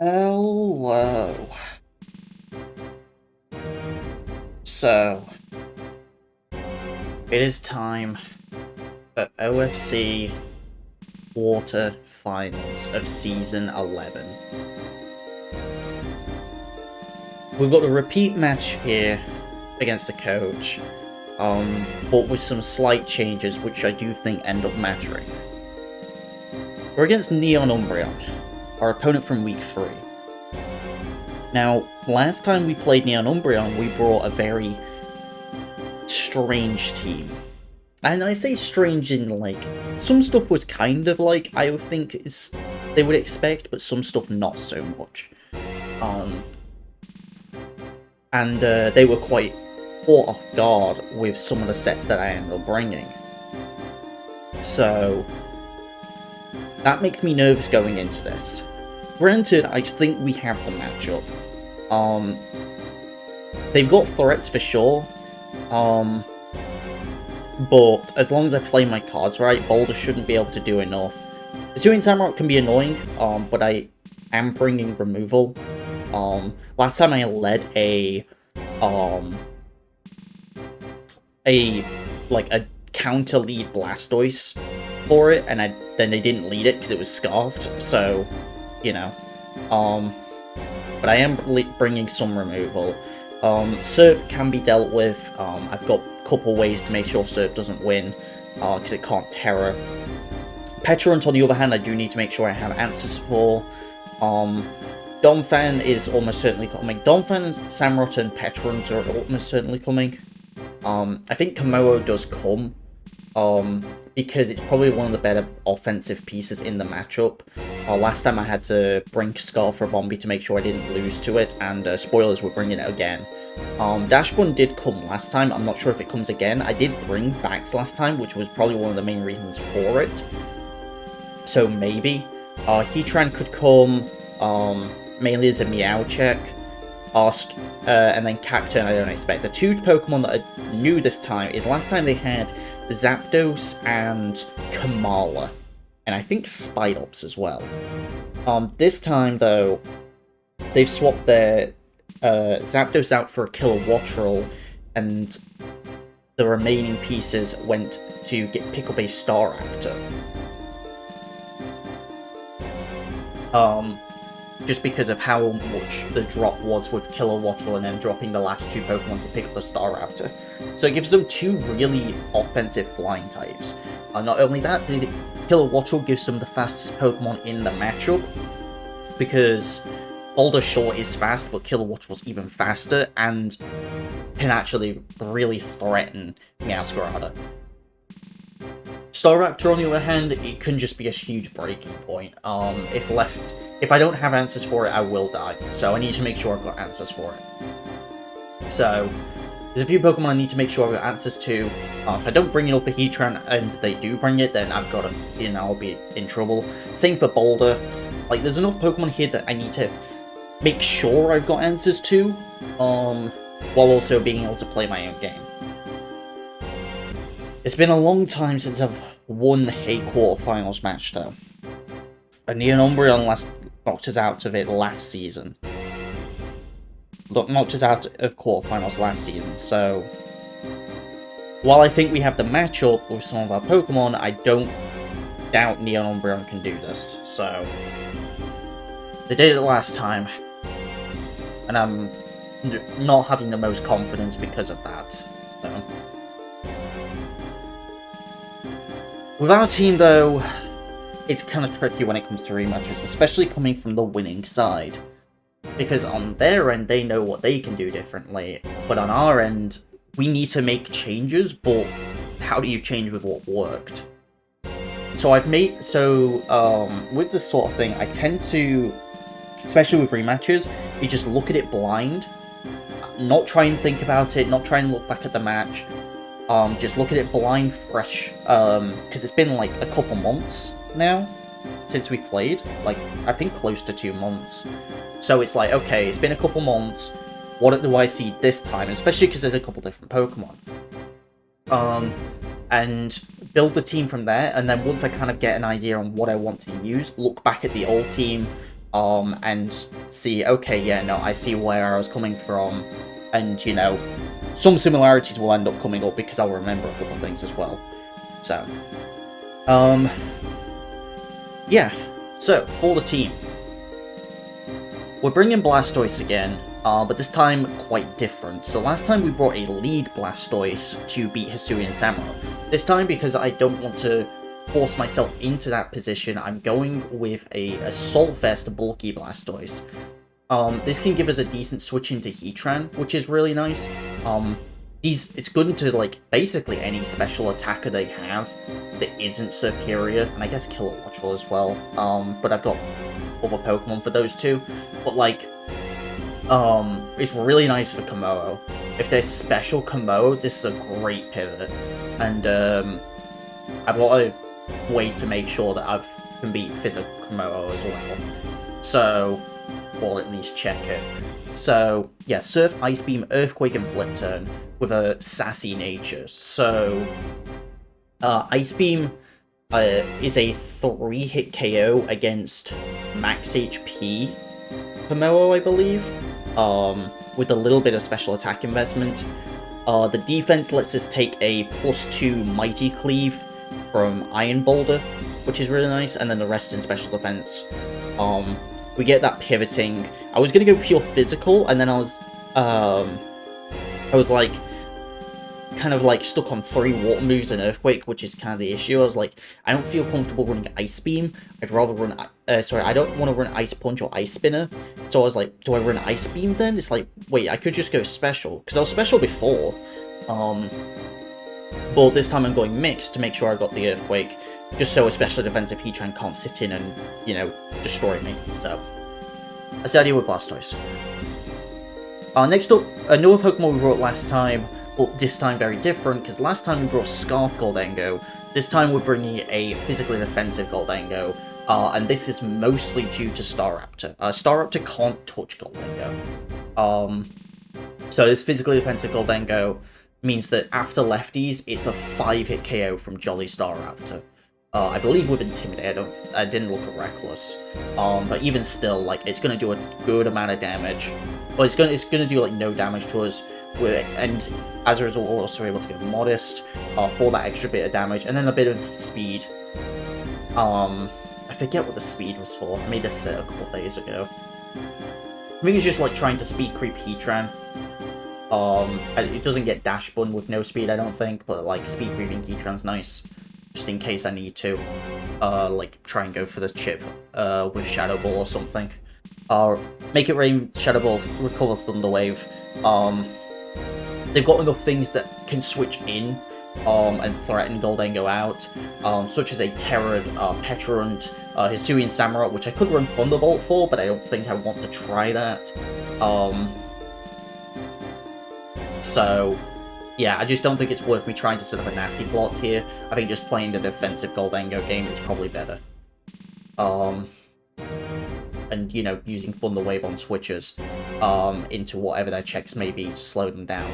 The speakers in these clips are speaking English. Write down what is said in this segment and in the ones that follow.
Hello. So, it is time for OFC Quarter-Finals of Season 11. We've got a repeat match here against the coach, but with some slight changes which I do think end up mattering. We're against Neon Umbreon, our opponent from Week 3. Now, last time we played Neon Umbreon, we brought a very strange team. And I say strange in, like, some stuff was kind of like I would think they would expect, but some stuff not so much. They were quite caught off guard with some of the sets that I ended up bringing. So, that makes me nervous going into this. Granted, I think we have the matchup. They've got threats for sure, but as long as I play my cards right, Boulder shouldn't be able to do enough. Doing Samrock can be annoying, but I am bringing removal. Last time I led a counter lead Blastoise for it, and then they didn't lead it because it was scarfed, so, you know. But I am bringing some removal. Surf can be dealt with. I've got a couple ways to make sure Surf doesn't win, because it can't Terra. Petulant, on the other hand, I do need to make sure I have answers for. Donphan is almost certainly coming. Donphan, Samrot, and Petulant are almost certainly coming. I think Komodo does come, because it's probably one of the better offensive pieces in the matchup. Last time I had to bring Scar for a Bombi to make sure I didn't lose to it, and spoilers, we're bringing it again. Dashbun did come last time, I'm not sure if it comes again. I did bring Bax last time, which was probably one of the main reasons for it. So maybe. Heatran could come, mainly as a Meow check. And then Cacturn I don't expect. The two Pokemon that are new this time is last time they had Zapdos and Kamala. And I think Spidops as well. This time, though, they've swapped their Zapdos out for a Kilowattrel, and the remaining pieces went to pick up a Staraptor. Just because of how much the drop was with Kilowattrel and then dropping the last two Pokemon to pick up the Staraptor. So it gives them two really offensive flying types. Not only that, the Kilowattrel gives them the fastest Pokemon in the matchup, because Boulder Shore is fast, but Kilowattrel's even faster, and can actually really threaten Meowscarada. Staraptor, on the other hand, it can just be a huge breaking point. If I don't have answers for it, I will die. So I need to make sure I've got answers for it. So, there's a few Pokemon I need to make sure I've got answers to. If I don't bring it off the Heatran and they do bring it, then I've got to, I'll be in trouble. Same for Boulder. Like, there's enough Pokemon here that I need to make sure I've got answers to, while also being able to play my own game. It's been a long time since I've won a quarterfinals match, though. Neon Umbreon knocked us out of it last season. Knocked us out of quarterfinals last season, so while I think we have the matchup with some of our Pokemon, I don't doubt Neon Umbreon can do this. So they did it last time, and I'm not having the most confidence because of that. So. With our team, though, it's kind of tricky when it comes to rematches, especially coming from the winning side. Because on their end, they know what they can do differently, but on our end, we need to make changes, but how do you change with what worked? So with this sort of thing, I tend to, especially with rematches, you just look at it blind, not try and think about it, not try and look back at the match, just look at it blind, fresh, because it's been like a couple months now since we played, like I think close to 2 months. So it's like, okay, it's been a couple months, what do I see this time? Especially because there's a couple different Pokemon. And build the team from there, and then once I kind of get an idea on what I want to use, look back at the old team, and see, okay, yeah, no, I see where I was coming from, and, you know, some similarities will end up coming up because I'll remember a couple of things as well. So, yeah, so, for the team, we're bringing Blastoise again, but this time quite different. So last time we brought a lead Blastoise to beat Hisuian Samurott. This time, because I don't want to force myself into that position, I'm going with a Assault Vest bulky Blastoise. This can give us a decent switch into Heatran, which is really nice. It's good into, like, basically any special attacker they have that isn't superior, and I guess Killer Watchful as well, but I've got other Pokemon for those two. But, like, it's really nice for Komodo. If they're special Komodo, this is a great pivot, and I've got a way to make sure that I can beat physical Komodo as well. So, or at least check it. So, yeah, Surf, Ice Beam, Earthquake, and Flip Turn with a sassy nature. So, Ice Beam is a 3-hit KO against max HP Komodo, I believe, with a little bit of special attack investment. The defense lets us take a +2 Mighty Cleave from Iron Boulder, which is really nice, and then the rest in special defense. We get that pivoting. I was gonna go pure physical, and then I was like, kind of like stuck on 3 water moves and Earthquake, which is kind of the issue. I was like, I don't feel comfortable running Ice Beam. I'd rather run, I don't want to run Ice Punch or Ice Spinner. So I was like, do I run Ice Beam then? It's like, wait, I could just go special, because I was special before. But this time I'm going mixed to make sure I got the Earthquake, just so a special defensive Heatran can't sit in and, you know, destroy me. So, that's the idea with Blastoise. Next up, another Pokemon we brought last time, but this time very different, because last time we brought Scarf Goldengo. This time we're bringing a physically defensive Goldengo, and this is mostly due to Staraptor. Staraptor can't touch Goldengo. So this physically defensive Goldengo means that after lefties, it's a 5-hit KO from Jolly Staraptor. I believe with Intimidate, I didn't look at Reckless. But even still, like, it's gonna do a good amount of damage. Well, it's gonna do, like, no damage to us. And as a result, we're also able to get Modest for that extra bit of damage, and then a bit of speed. I forget what the speed was for. I made this set a couple days ago. I think it's just like trying to speed creep Heatran. It doesn't get Dash Bun with no speed, I don't think, but like speed creeping Heatran's nice, just in case I need to. Like try and go for the chip with Shadow Ball or something. Make it rain, Shadow Ball, recover Thunder Wave. They've got enough things that can switch in and threaten Goldengo out, such as a Terran, Petulant, Hisuian Samurott, which I could run Thunderbolt for, but I don't think I want to try that. So, yeah, I just don't think it's worth me trying to set up a nasty plot here. I think just playing the defensive Goldengo game is probably better. And, you know, using Thunder Wave on switches into whatever their checks may be to slow them down,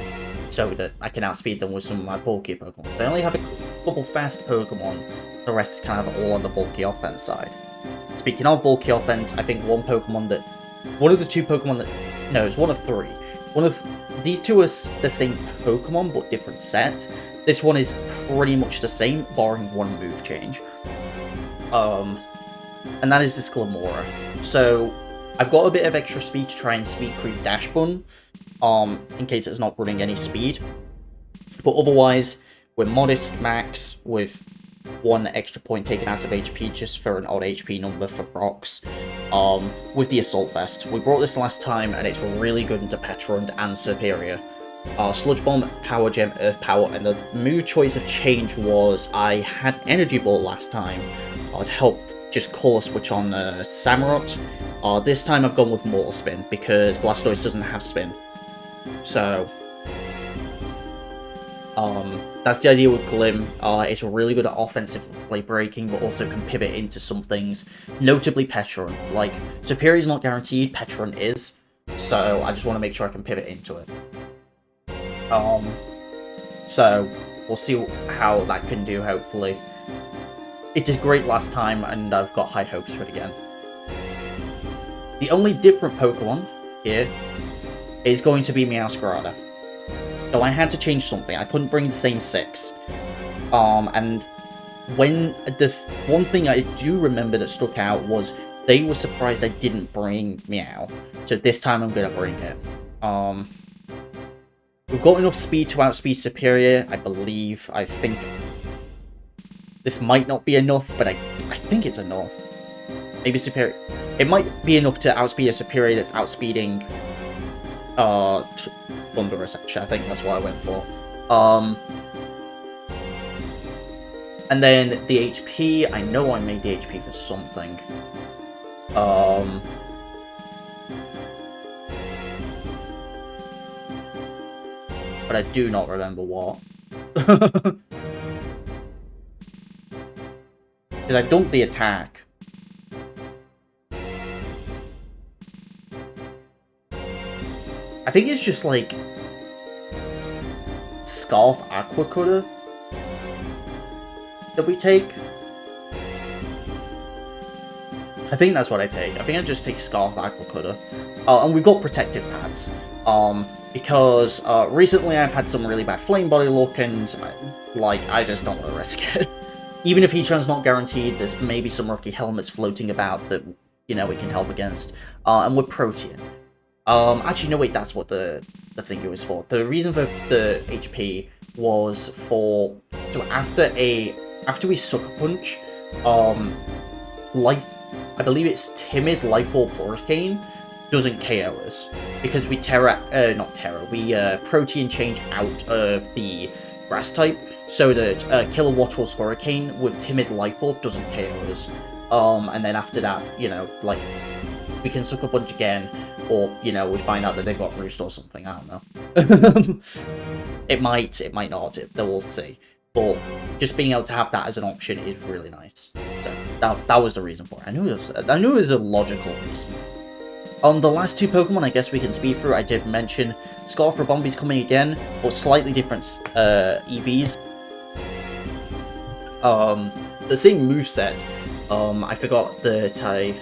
so that I can outspeed them with some of my bulky Pokemon. They only have a couple fast Pokemon, the rest is kind of all on the bulky offense side. Speaking of bulky offense, I think one of the two Pokemon that... No, it's one of three. These two are the same Pokemon, but different sets. This one is pretty much the same, barring one move change. And that is this Glamora. So, I've got a bit of extra speed to try and speed creep Dash Bun, in case it's not running any speed. But otherwise, we're Modest Max with 1 extra point taken out of HP just for an odd HP number for Brox, with the Assault Vest. We brought this last time, and it's really good into Petulant and Superior. Sludge Bomb, Power Gem, Earth Power, and the move choice of change was I had Energy Ball last time to help just Color Switch on Samurott. This time I've gone with Mortal Spin, because Blastoise doesn't have Spin. So, that's the idea with Glim. It's really good at offensive play breaking, but also can pivot into some things, notably Petulant. Like, Superior is not guaranteed, Petulant is, so I just want to make sure I can pivot into it. So, we'll see how that can do, hopefully. It did great last time, and I've got high hopes for it again. The only different Pokemon here is going to be Meowscarada. So I had to change something. I couldn't bring the same 6. And when the one thing I do remember that stuck out was they were surprised I didn't bring Meow. So this time I'm gonna bring it. We've got enough speed to outspeed Superior, I believe. I think this might not be enough, but I think it's enough. Maybe Superior. It might be enough to outspeed a Superior that's outspeeding Thundurus, actually. I think that's what I went for. And then the HP, I know I made the HP for something. But I do not remember what. Because I dumped the attack. I think it's just like Scarf Aqua Cutter that we take. I think that's what I take. I think I just take Scarf Aqua Cutter. And we've got Protective Pads. Because recently I've had some really bad Flame Body luck, and I just don't want to risk it. Even if Heatran's not guaranteed, there's maybe some Rocky Helmets floating about that, you know, we can help against. And we're Protean. Actually, no, wait, that's what the thing it was for. The reason for the HP was for... So after we Sucker Punch, I believe it's Timid, Life Orb, Hurricane doesn't KO us. Because we Protean change out of the Grass type, so that Kilowatt Roll's Hurricane with Timid Life Orb doesn't KO us. And then after that, you know, like, we can Sucker Punch again, or, you know, we find out that they've got Roost or something, I don't know. It might not, we'll see. But just being able to have that as an option is really nice. So that was the reason for it. I knew it was a logical reason. On the last 2 Pokemon, I guess we can speed through. I did mention Scarf Rabombi's coming again, but slightly different EVs. The same moveset. I forgot that I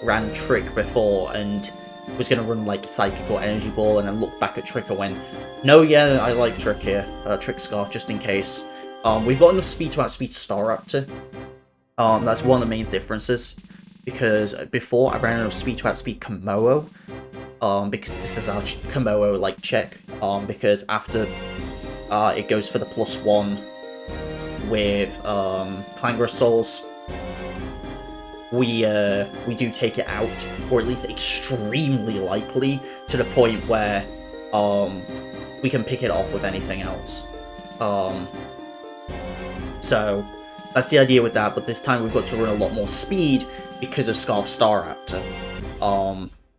ran Trick before and was going to run like Psychic or Energy Ball, and then looked back at Trick and went, no, yeah, I like Trick here. Trick Scarf, just in case. We've got enough speed to outspeed Staraptor. That's one of the main differences. Because before I ran out of speed to outspeed Komodo, because this is our Komodo like check. Because after it goes for the +1 with Clangorous Souls, we do take it out, or at least extremely likely, to the point where we can pick it off with anything else. So that's the idea with that. But this time we've got to run a lot more speed because of Scarf Staraptor,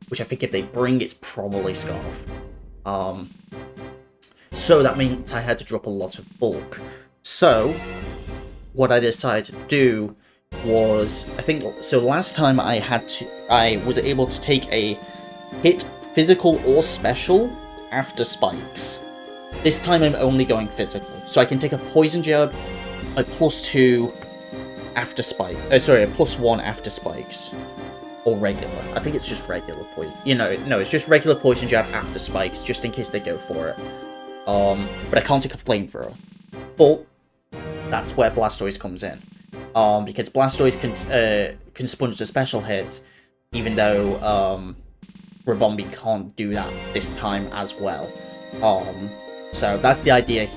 which I think if they bring, it's probably Scarf. So that means I had to drop a lot of bulk. So what I decided to do was, I think, so last time I was able to take a hit, physical or special, after spikes. This time I'm only going physical, so I can take a Poison Jab, a +2 after spike. Sorry, a +1 after spikes. Or regular. I think it's just regular poison. You know, no, it's just regular Poison Jab after spikes, just in case they go for it. But I can't take a Flamethrower. But that's where Blastoise comes in. Because Blastoise can sponge the special hits, even though Rabombi can't do that this time as well. So that's the idea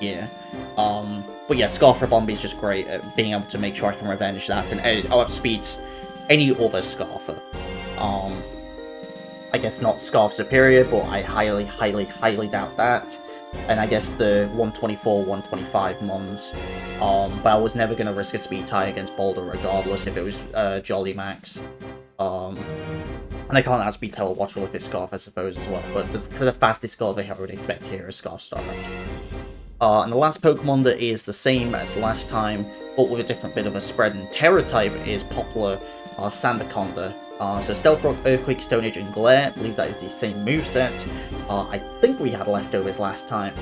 here. But yeah, Scarf Rabombi is just great at being able to make sure I can revenge that, and it outspeeds any other Scarfer. I guess not Scarf Superior, but I highly, highly, highly doubt that. And I guess the 124, 125 Mons. But I was never going to risk a speed tie against Boulder regardless if it was Jolly Max. And I can't outspeed Kilowatt Roll if it's Scarf, I suppose, as well. But the fastest Scarf I would expect here is Scarf Staraptor. And the last Pokemon that is the same as last time, but with a different bit of a spread and Terra type, is Poplar Sandaconda. So Stealth Rock, Earthquake, Stone Age, and Glare. I believe that is the same moveset. I think we had leftovers last time.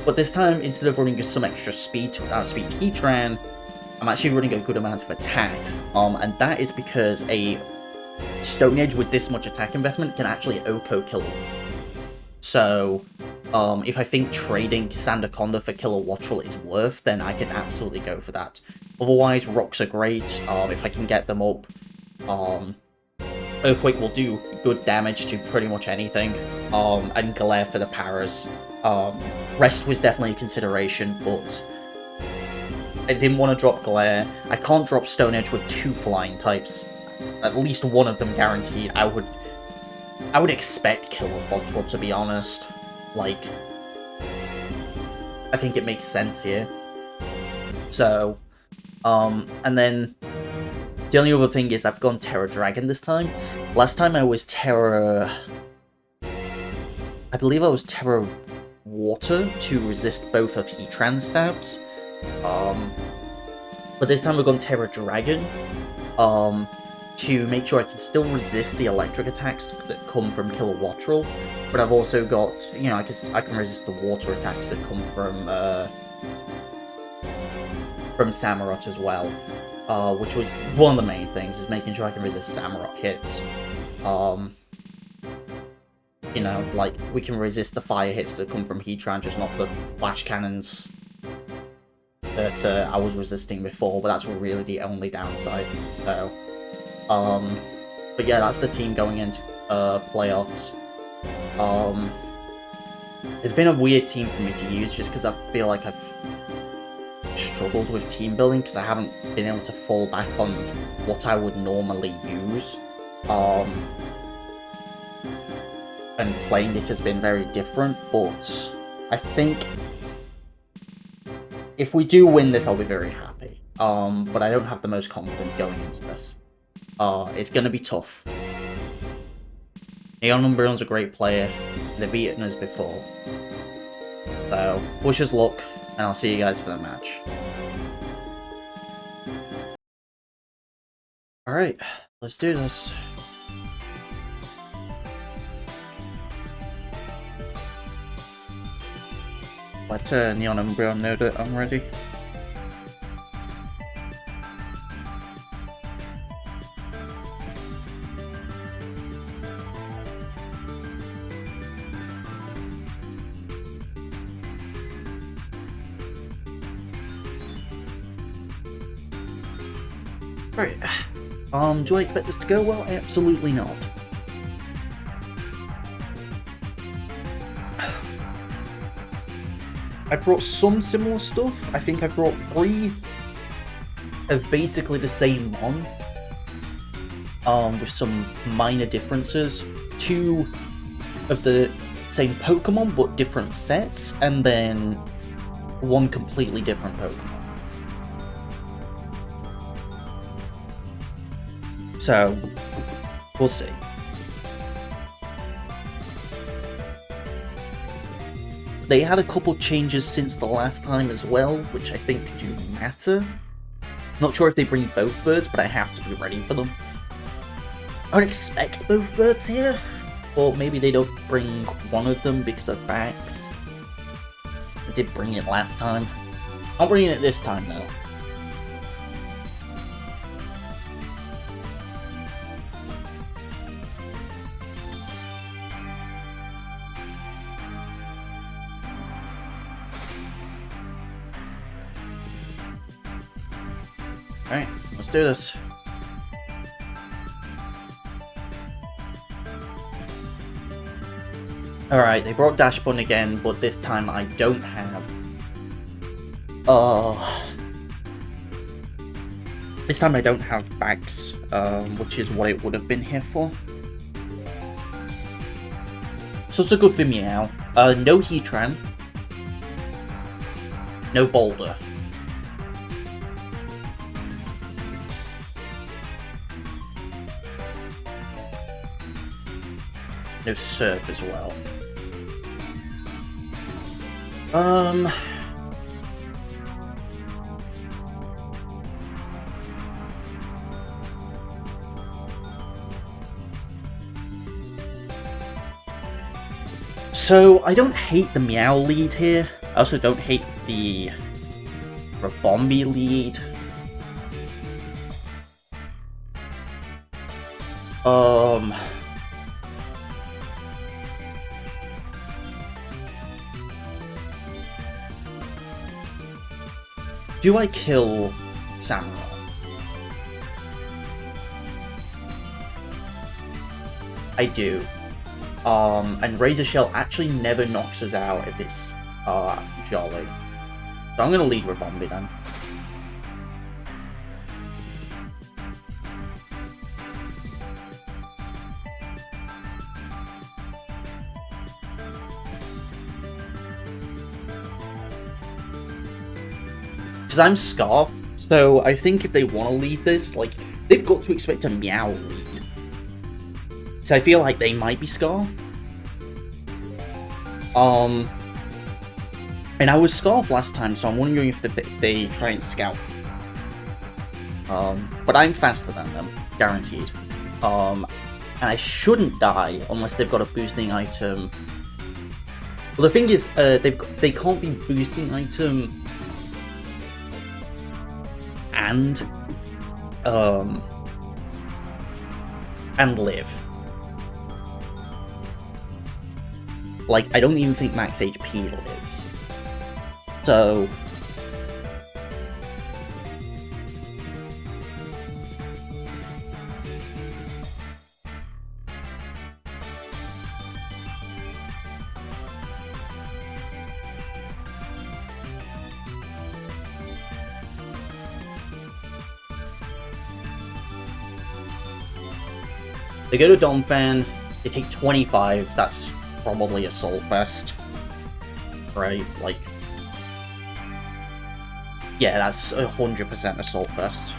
But this time, instead of running some extra speed to outspeed Heatran, I'm actually running a good amount of attack. And that is because a Stone Edge with this much attack investment can actually OHKO kill. So, if I think trading Sandaconda for Kilowattrel is worth, then I can absolutely go for that. Otherwise, rocks are great. If I can get them up, Earthquake will do good damage to pretty much anything. And Glare for the paras. Rest was definitely a consideration, but I didn't want to drop Glare. I can't drop Stone Edge with 2 flying types. At least one of them guaranteed. I would expect Kilowattrel, to be honest. Like, I think it makes sense here. So, and then the only other thing is I've gone Terra Dragon this time. Last time I was Terra... I believe I was Terra Water to resist both of Heatran stabs. But this time I've gone Terra Dragon. To make sure I can still resist the electric attacks that come from Kilowattrel, but I've also got, you know, I can resist the water attacks that come from Samurott as well, which was one of the main things, is making sure I can resist Samurott hits. You know, like, we can resist the fire hits that come from Heatran, just not the flash cannons that I was resisting before, but that's really the only downside, so... but yeah, that's the team going into playoffs. It's been a weird team for me to use just because I feel like I've struggled with team building because I haven't been able to fall back on what I would normally use. And playing it has been very different, but I think if we do win this, I'll be very happy. But I don't have the most confidence going into this. It's going to be tough. Neon Umbreon's a great player. They've beaten us before. So, wish us luck, and I'll see you guys for the match. Alright, let's do this. Let Neon Umbreon know that I'm ready. Right. Do I expect this to go well? Absolutely not. I brought some similar stuff. I think I brought 3 of basically the same one. With some minor differences. 2 of the same Pokemon, but different sets. And then 1 completely different Pokemon. So, we'll see. They had a couple changes since the last time as well, which I think do matter. Not sure if they bring both birds, but I have to be ready for them. I would expect both birds here, or maybe they don't bring one of them because of backs. They did bring it last time. I'm bringing it this time though. Alright, let's do this. Alright, they brought Dash Bun again, but this time I don't have... This time I don't have bags, which is what it would have been here for. So it's a good for Meow. No Heatran. No Boulder. No Surf as well. So, I don't hate the Meow lead here. I also don't hate the Rabombi lead. Um... Do I kill Samurott? I do. And Razor Shell actually never knocks us out if it's Jolly. So I'm gonna lead Ribombee then. Because I'm Scarf, so I think if they want to lead this, like, they've got to expect a Meow lead. So I feel like they might be Scarf. And I was Scarf last time, so I'm wondering if they try and Scout. But I'm faster than them, guaranteed. And I shouldn't die unless they've got a boosting item. Well, the thing is, they can't be boosting item and live. Like, I don't even think max HP lives. So they go to Donphan, they take 25, that's probably Assault Vest. Right, like... Yeah, that's 100% Assault Vest.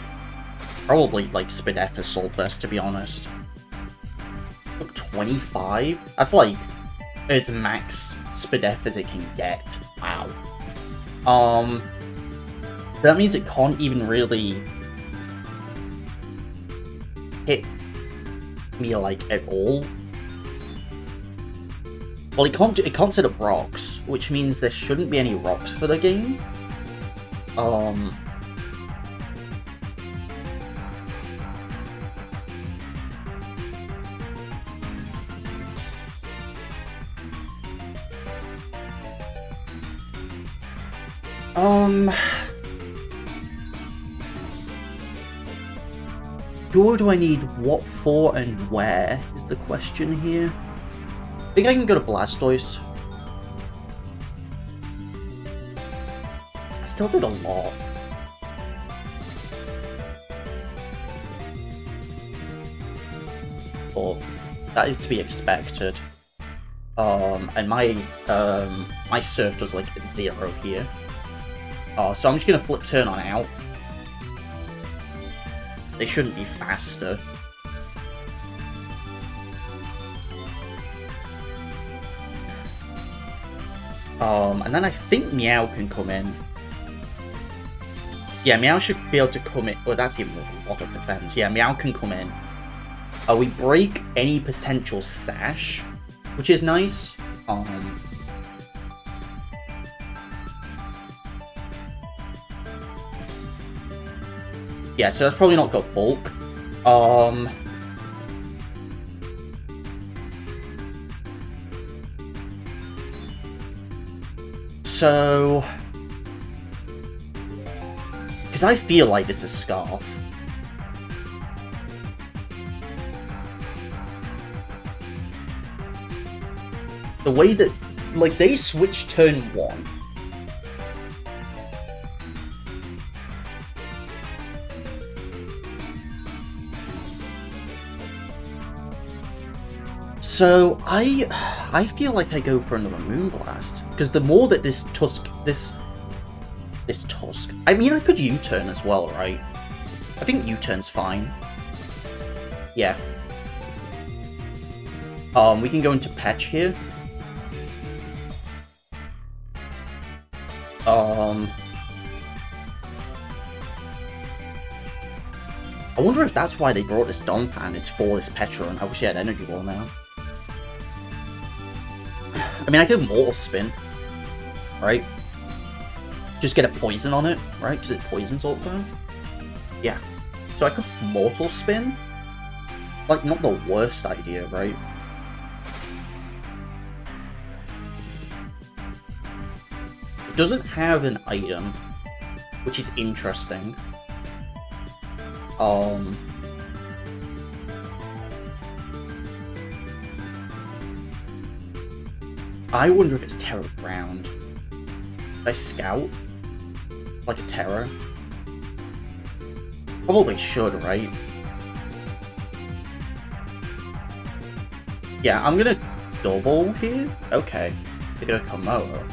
Probably, like, Spadef Assault Vest, to be honest. Look, 25? That's, like, as max Spadef as it can get. Wow. That means it can't even really hit me, like, at all. Well, it can't set up rocks, which means there shouldn't be any rocks for the game. Who do I need what for and where is the question here. I think I can go to Blastoise. I still did a lot. But that is to be expected. And my Surf does like 0 here. So I'm just gonna flip turn on out. They shouldn't be faster. And then I think Meow can come in. Yeah, Meow should be able to come in. Well, that's even with a lot of defense. Yeah, Meow can come in. We break any potential sash, which is nice. Yeah, so that's probably not got bulk. So, because I feel like this is Scarf. The way that, like, they switch turn 1. So, I feel like I go for another Moonblast. Because the more that this Tusk... I mean, I could U-turn as well, right? I think U-turn's fine. Yeah. We can go into Petch here. I wonder if that's why they brought this Donphan, is for this Petron. I wish he had Energy Ball now. I mean, I could Mortal Spin, right? Just get a Poison on it, right? Because it poisons all the time. Yeah. So I could Mortal Spin. Like, not the worst idea, right? It doesn't have an item, which is interesting. I wonder if it's Terra Ground. Should I scout? Like a Terra? Probably should, right? Yeah, I'm gonna double here? Okay. They're gonna Komodo.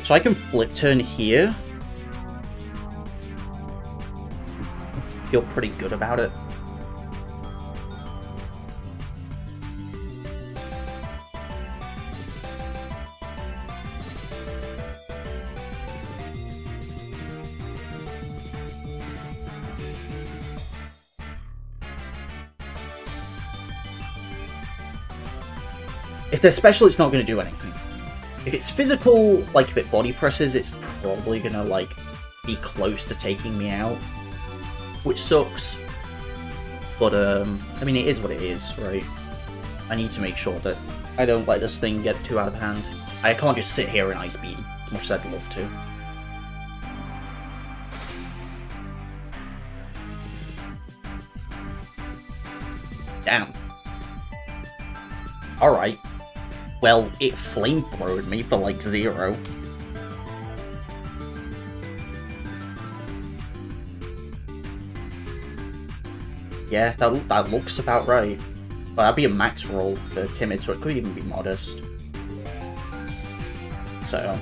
So I can flip turn here. Feel pretty good about it. If they're special, it's not going to do anything. If it's physical, like if it body presses, it's probably going to like be close to taking me out. Which sucks. But, I mean, it is what it is, right? I need to make sure that I don't let this thing get too out of hand. I can't just sit here and Ice Beam, as much as I'd love to. Damn. Alright. Well, it flamethrowed me for, like, 0. Yeah, that looks about right. Well, that'd be a max roll for Timid, so it could even be Modest. So...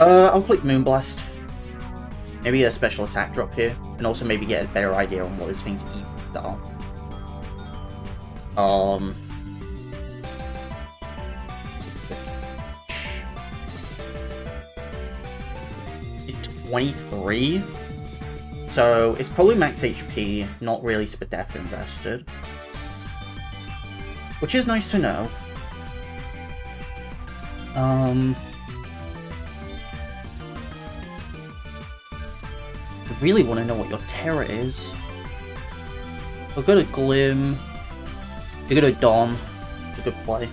I'll click Moonblast. Maybe a special attack drop here, and also maybe get a better idea on what this thing's EVs are. 23? So it's probably max HP, not really Spadef invested. Which is nice to know. I really want to know what your Terra is. We'll go to Glim. We'll go to Dom. It's a good play.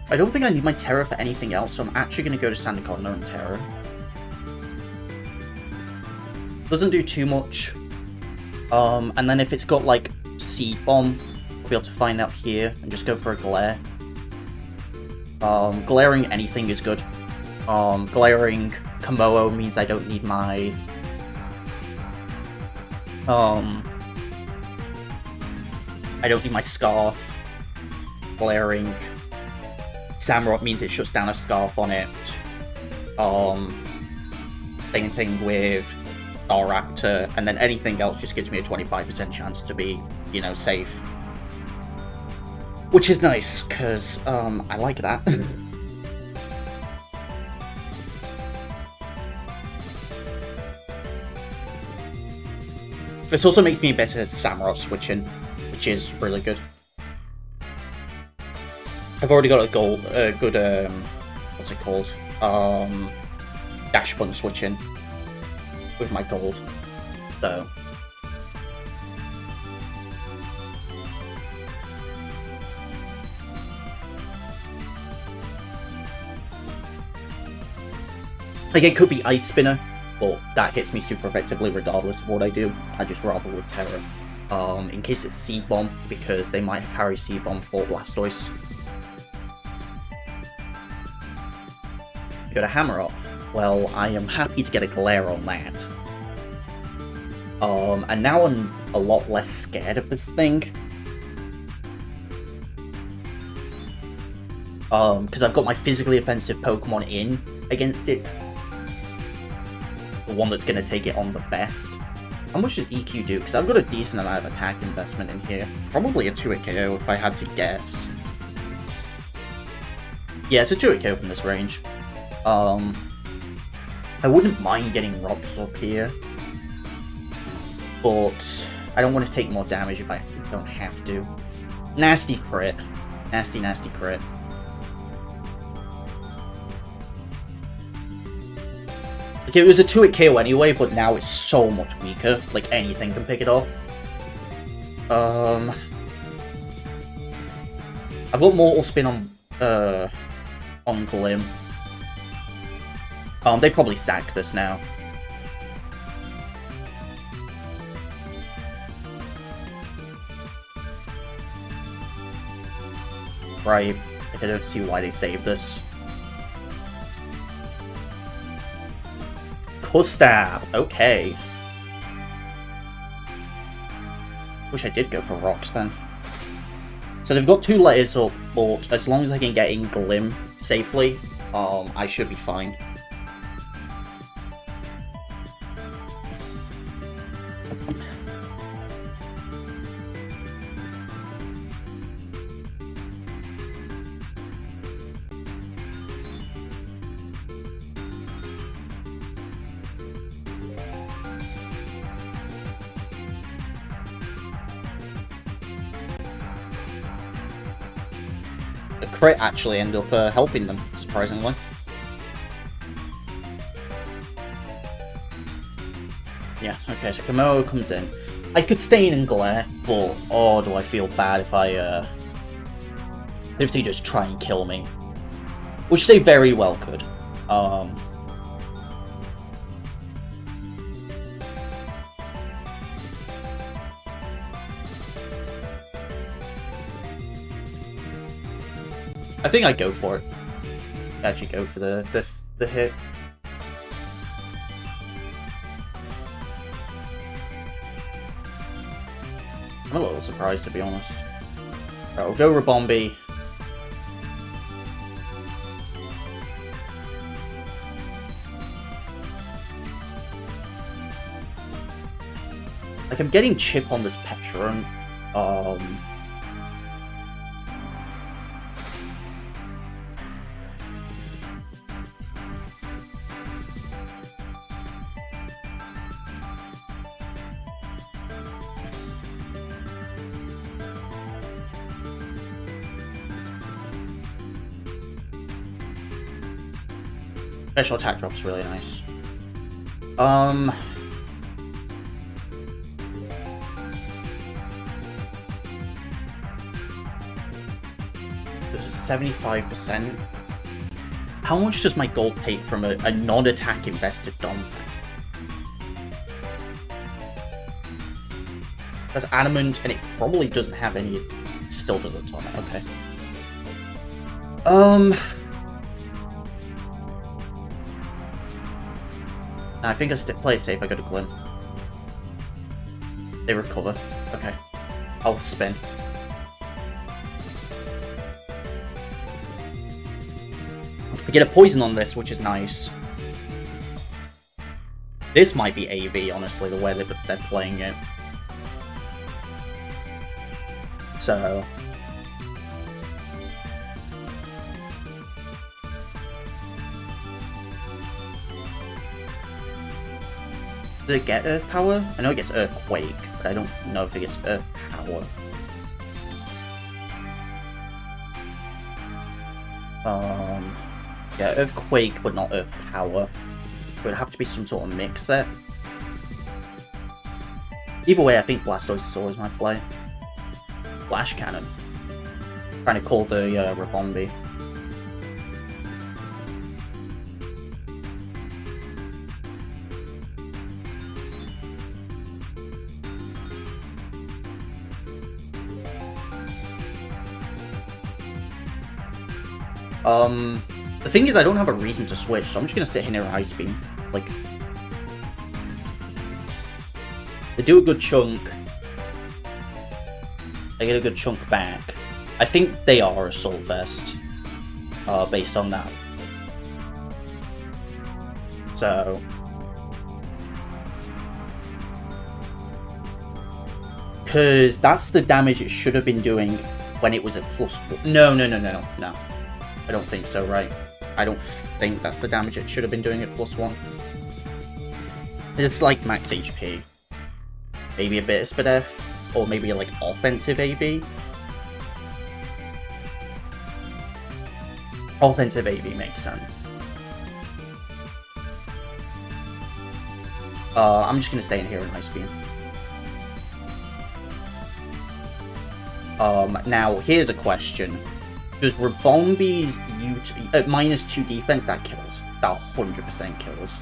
I don't think I need my Terra for anything else, so I'm actually going to go to Sandaconda and Terra. Doesn't do too much. And then if it's got, like, Seed Bomb, I'll be able to find out here and just go for a Glare. Glaring anything is good. Glaring Komodo means I don't need my... I don't need my Scarf. Glaring Samurott means it shuts down a Scarf on it. Same thing with Staraptor, and then anything else just gives me a 25% chance to be, you know, safe. Which is nice, because, I like that. This also makes me better at Samurott switching, which is really good. I've already got a good, what's it called? Dash button switching with my gold, so. Like, it could be Ice Spinner, but that hits me super effectively regardless of what I do. I just rather with Terra. In case it's Seed Bomb, because they might carry Seed Bomb for Blastoise. You got a Hammerot. Well, I am happy to get a Glare on that. And now I'm a lot less scared of this thing. Because I've got my physically offensive Pokemon in against it. The one that's going to take it on the best. How much does EQ do? Because I've got a decent amount of attack investment in here. Probably a 2-hit KO if I had to guess. Yeah, it's a 2-hit KO from this range. I wouldn't mind getting Rocks up here. But I don't want to take more damage if I don't have to. Nasty crit. Nasty, nasty crit. Like, it was a 2-hit KO anyway, but now it's so much weaker. Like, anything can pick it off. I've got Mortal Spin on Glim. They probably sack this now. Right. I don't see why they saved this. Stab. Okay. Wish I did go for Rocks then. So they've got 2 letters up, but as long as I can get in Glim safely, I should be fine. The crit actually ended up helping them, surprisingly. Yeah, okay, so Komodo comes in. I could stay in and glare, but oh, do I feel bad if they just try and kill me. Which they very well could. I think I'd go for it. Actually go for the hit. I'm a little surprised, to be honest. Right, we'll go Rabombi. Like, I'm getting chip on this Petron. Special attack drop's really nice. This is 75%. How much does my gold take from a non-attack invested Donphan? That's adamant, and it probably doesn't have any. Still doesn't on it. Okay. I think I play it safe. I go to Glim. They recover. Okay. I'll spin. I get a poison on this, which is nice. This might be AV, honestly, the way they're playing it. So... Does it get Earth Power? I know it gets Earthquake, but I don't know if it gets Earth Power. Yeah, Earthquake, but not Earth Power. It would have to be some sort of mix there. Either way, I think Blastoise is always my play. Flash Cannon. Trying to call the Rabombi. The thing is, I don't have a reason to switch, so I'm just gonna sit here and Ice Beam. Like, they do a good chunk. I get a good chunk back. I think they are Assault Vest. based on that. So because that's the damage it should have been doing when it was at +1. No. I don't think so, right? I don't think that's the damage it should have been doing at +1. It's like max HP. Maybe a bit of speed F, or maybe like offensive AB. Offensive AB makes sense. I'm just gonna stay in here in Ice Beam. Now here's a question. Does Rabombi's -2 defense, that kills? That 100% kills.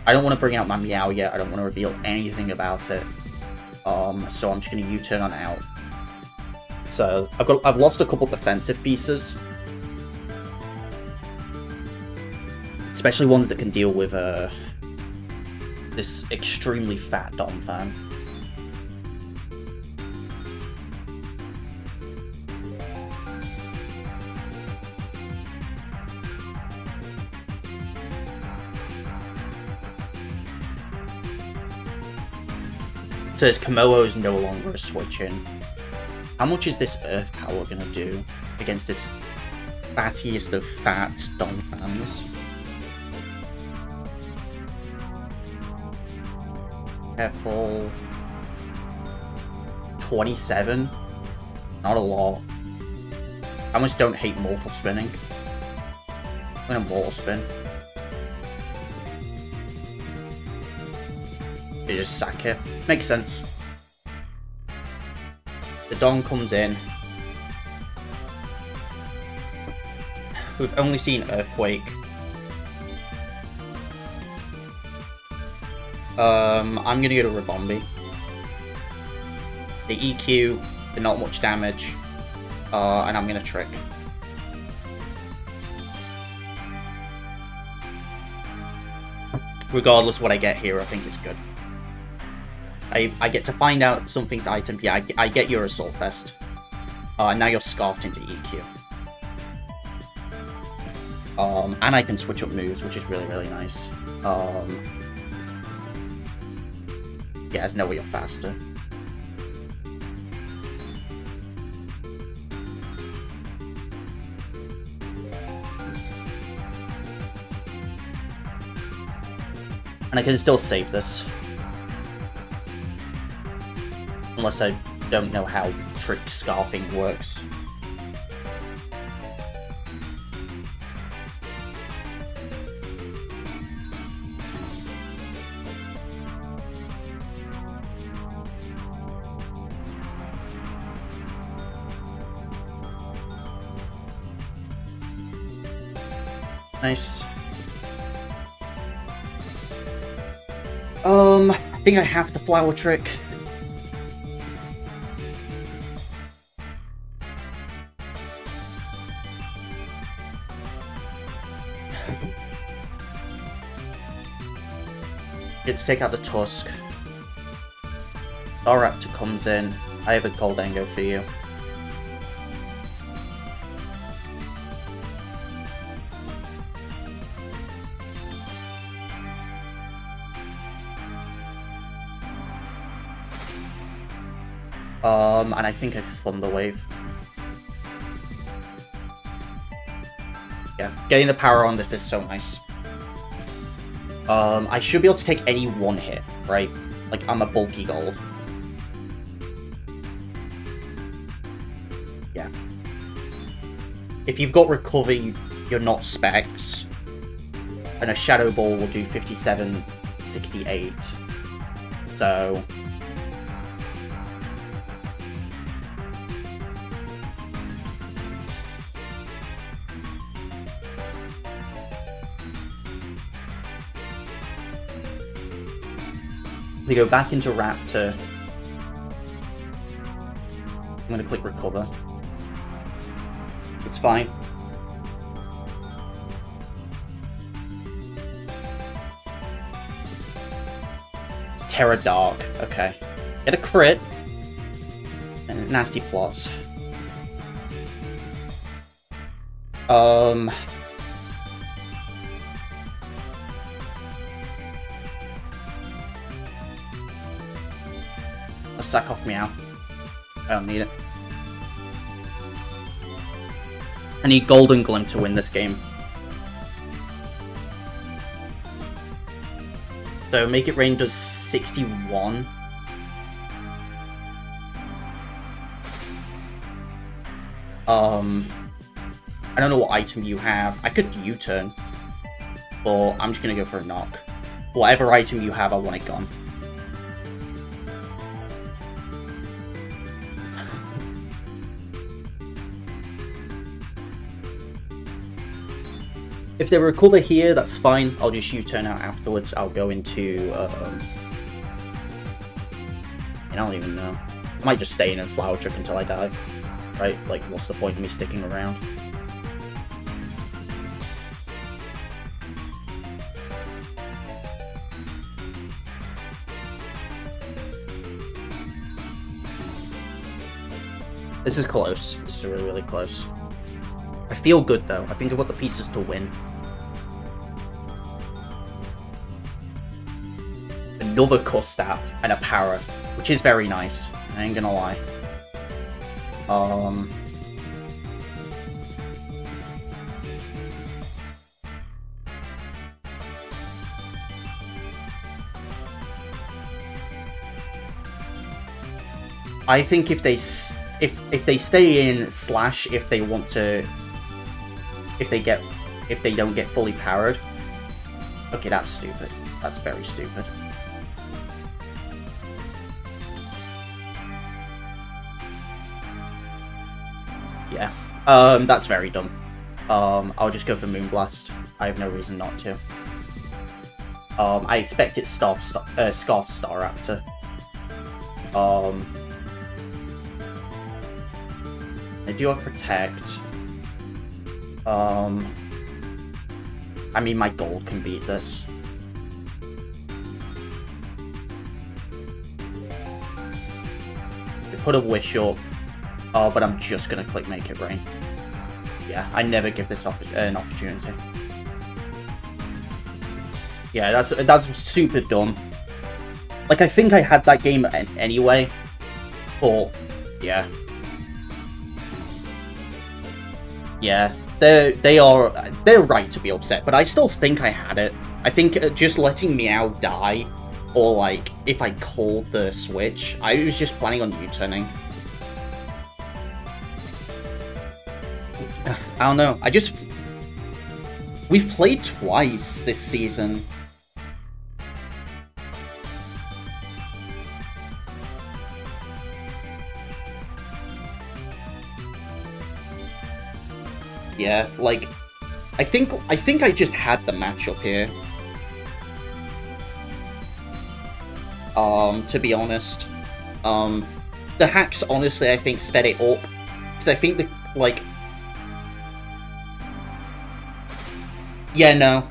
I don't want to bring out my Meow yet. I don't want to reveal anything about it. So I'm just gonna U-turn on out. So I've lost a couple defensive pieces, especially ones that can deal with this extremely fat Donphan. So this Komodo is no longer a switch in. How much is this Earth Power gonna do against this fattiest of fat Donphans? Careful. 27? Not a lot. I almost don't hate mortal spinning. I'm gonna mortal spin. You just sack it. Makes sense. The Don comes in. We've only seen Earthquake. I'm gonna go to Rabombi. The EQ, the not much damage, and I'm gonna Trick. Regardless of what I get here, I think it's good. I get to find out something's item. Yeah, I get your Assault Vest. And now you're scarfed into EQ. And I can switch up moves, which is really, really nice. Yeah, there's no way you're faster. And I can still save this. Unless I don't know how Trick Scarfing works. Nice. I think I have to Flower Trick. Get to take out the Tusk. Staraptor comes in. I have a Goldango for you. And I think I Thunder Wave. Yeah, getting the power on this is so nice. I should be able to take any one hit, right? Like, I'm a bulky gold. Yeah. If you've got Recover, you're not Specs. And a Shadow Ball will do 57, 68. So... we go back into Raptor. I'm going to click Recover. It's fine. It's Terra Dark. Okay. Get a crit. And nasty plots. Um... Let's sack off Meow. I don't need it. I need Golden Glint to win this game. So Make It Rain does 61. I don't know what item you have. I could U-turn, but I'm just gonna go for a knock. Whatever item you have, I want it gone. If they recover here, that's fine. I'll just U-turn out afterwards. I'll go into... I don't even know. I might just stay in and Flower Trick until I die. Right? Like, what's the point of me sticking around? This is close. This is really, really close. I feel good, though. I think I've got the pieces to win. Another Custap and a Para, which is very nice. I ain't gonna lie. I think if they stay in Slash, if they want to, if they don't get fully powered. Okay, that's stupid. That's very stupid. Yeah. That's very dumb. I'll just go for Moonblast. I have no reason not to. I expect it's Scarf Staraptor. I do have Protect. I mean, my gold can beat this. They put a Wish up. Oh, but I'm just gonna click Make It Rain. Yeah, I never give this an opportunity. Yeah, that's super dumb. Like, I think I had that game anyway, but yeah. Yeah, they're right to be upset, but I still think I had it. I think just letting Meow die, or like if I called the switch, I was just planning on U-turning. I don't know. We've played twice this season. Yeah, like, I think I just had the matchup here. To be honest. The hacks, honestly, I think sped it up. Because I think like... Yeah, no.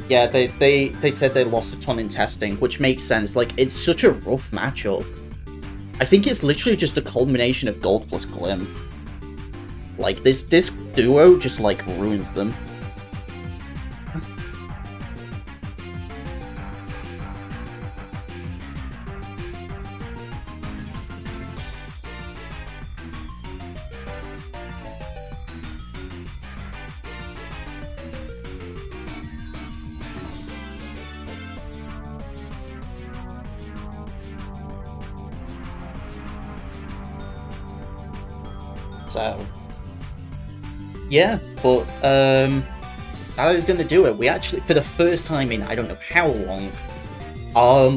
Yeah, they said they lost a ton in testing, which makes sense. Like, it's such a rough matchup. I think it's literally just a culmination of Gold plus Glim. Like, this duo just, like, ruins them. So, yeah, but that is going to do it. We actually, for the first time in I don't know how long,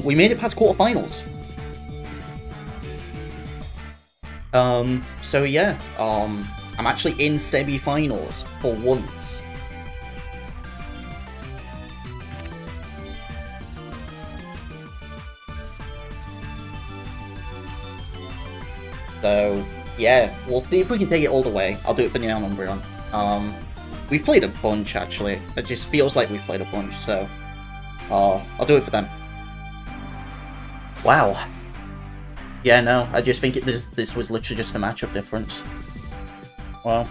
we made it past quarterfinals. So yeah, I'm actually in semi-finals for once. So yeah, we'll see if we can take it all the way. I'll do it for Neon Umbreon. We've played a bunch, actually. It just feels like we've played a bunch, so... I'll do it for them. Wow. Yeah, no, I just think this was literally just a matchup difference. Well,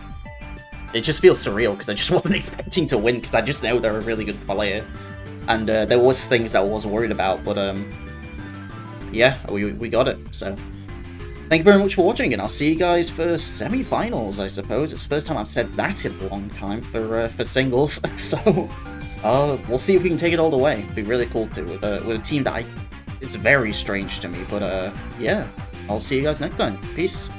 it just feels surreal, because I just wasn't expecting to win, because I just know they're a really good player. And there was things that I was worried about, but yeah, we got it, so... Thank you very much for watching, and I'll see you guys for semi-finals, I suppose. It's the first time I've said that in a long time for singles, so... we'll see if we can take it all the way. It'd be really cool too, with a team that is very strange to me, but yeah. I'll see you guys next time. Peace.